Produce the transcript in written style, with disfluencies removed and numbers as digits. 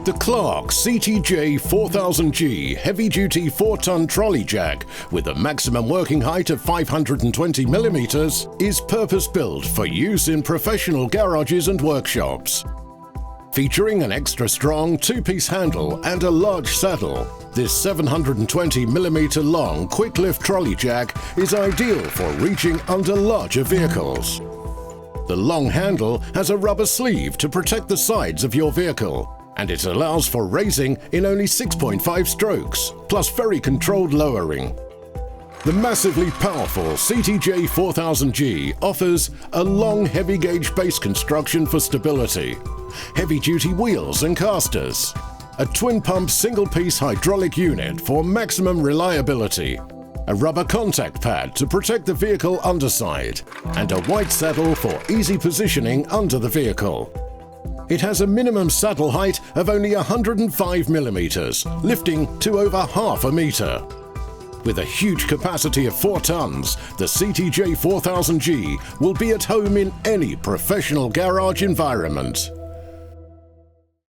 The Clarke CTJ4000G heavy-duty 4-ton trolley jack with a maximum working height of 520mm is purpose-built for use in professional garages and workshops. Featuring an extra-strong 2-piece handle and a large saddle, this 720mm long quick-lift trolley jack is ideal for reaching under larger vehicles. The long handle has a rubber sleeve to protect the sides of your vehicle, and it allows for raising in only 6.5 strokes, plus very controlled lowering. The massively powerful CTJ4000G offers a long heavy-gauge base construction for stability, heavy-duty wheels and castors, a twin-pump single-piece hydraulic unit for maximum reliability, a rubber contact pad to protect the vehicle underside, and a white saddle for easy positioning under the vehicle. It has a minimum saddle height of only 105mm, lifting to over half a metre. With a huge capacity of 4 tons, the CTJ4000G will be at home in any professional garage environment.